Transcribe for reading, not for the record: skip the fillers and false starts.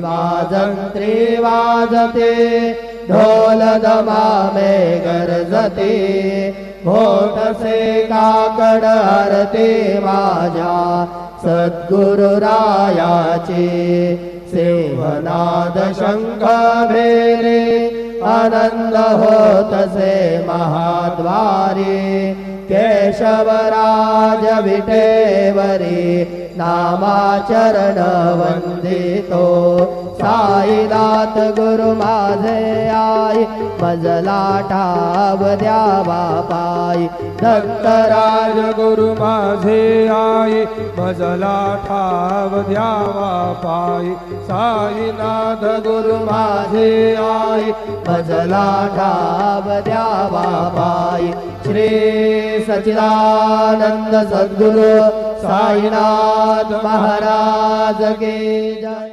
वाजंत्री वाजते ढोल दमामे गरजते घोटसे काकड हरते माझ्या सद्गुरुरायाचे सिंहनाद शंख भेरे आनंद होतसे महाद्वारे केशवराज विटेवरी नामाचरण वंदितो साईनाथ गुरु माझे आई मजला ठाव द्यावा पायी दत्तराज गुरु माझे आई मजला ठाव द्यावा पायी साईनाथ गुरु माझे आई मजला ठाव द्यावा पायी श्री सच्चिदानंद सद्गुरु साईनाथ महाराज की जय।